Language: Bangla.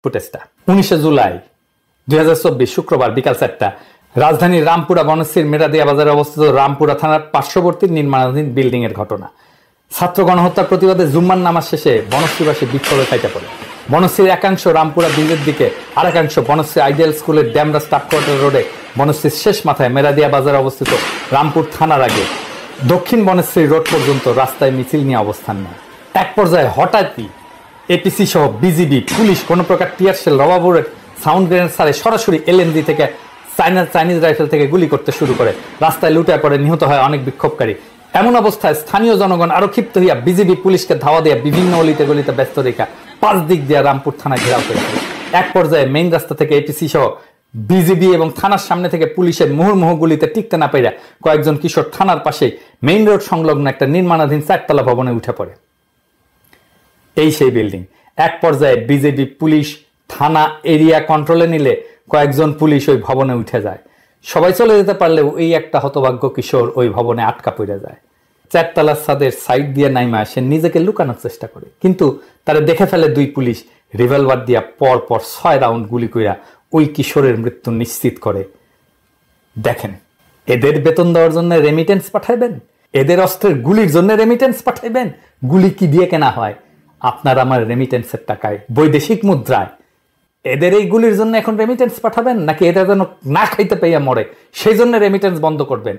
ফুটেজটা 19 জুলাই 2024 শুক্রবার বিকাল 4টা রাজধানীর রামপুরা বনশ্রীর মেরাদিয়া বাজারে অবস্থিত রামপুরা থানার পার্শ্ববর্তী নির্মাণাধীন বিল্ডিং এর ঘটনা। ছাত্র গণহত্যার প্রতিবাদে জুম্মার নামাজ শেষে বনশ্রীবাসী বিক্ষোভে ফাইটে পড়ে। বনশ্রীর একাংশ রামপুরা ব্রিজের দিকে, আর একাংশ বনশ্রী আইডিয়াল স্কুলের ড্যামরা স্টাফ কোয়ার্টার রোডে বনশ্রীর শেষ মাথায় মেরাদিয়া বাজারে অবস্থিত রামপুর থানার আগে দক্ষিণ বনশ্রী রোড পর্যন্ত রাস্তায় মিছিল নিয়ে অবস্থান নেয়। এক পর্যায়ে হঠাৎই এপিসি সহ বিজিবি, পুলিশ কোনো প্রকার tear shell, rubber bullet, sound grenade ছাড়ে সরাসরি এলএমজি থেকে চাইনিজ রাইফেল থেকে গুলি করতে শুরু করে। রাস্তায় লুটায় পড়ে নিহত হয় অনেক বিক্ষোভকারী। এমন অবস্থায় স্থানীয় জনগণ আরো ক্ষিপ্ত হইয়া বিজিবি পুলিশকে ধাওয়া দিয়ে বিভিন্ন অলিতে গলিতে ব্যস্ত রেখা 5 দিক দিয়ে রামপুর থানায় ঘেরাও করে। এক পর্যায়ে মেইন রাস্তা থেকে এপিসি সহ বিজিবি এবং থানার সামনে থেকে পুলিশের মুহুর্মুহু গুলিতে টিকতে না পেরে কয়েকজন কিশোর থানার পাশে মেইন রোড সংলগ্ন একটা নির্মাণাধীন 4তলা ভবনে উঠে পড়ে। এই সেই বিল্ডিং। এক পর্যায়ে বিজেপি পুলিশ থানা এরিয়া কন্ট্রোলে নিলে কয়েকজন পুলিশ ওই ভবনে উঠে যায়। সবাই চলে যেতে পারলেও এই একটা হতভাগ্য কিশোর ওই ভবনে আটকা পড়ে যায়। 4তলার ছাদের সাইড দিয়ে নাইমা সে নিজেকে লুকানোর চেষ্টা করে, কিন্তু তারা দেখে ফেলে 2 পুলিশ রিভলভার দিয়া পর 6 রাউন্ড গুলি কইরা ওই কিশোরের মৃত্যু নিশ্চিত করে। দেখেন, এদের বেতন দেওয়ার জন্য রেমিটেন্স পাঠাইবেন, এদের অস্ত্রের গুলির জন্য রেমিটেন্স পাঠাইবেন। গুলি কি দিয়ে কেনা হয়? আপনার আমার রেমিটেন্সের টাকায়, বৈদেশিক মুদ্রায়। এদের এই গুলির জন্য এখন রেমিটেন্স পাঠাবেন, নাকি এদের যেন না খাইতে পাইয়া মরে সেই জন্য রেমিটেন্স বন্ধ করবেন?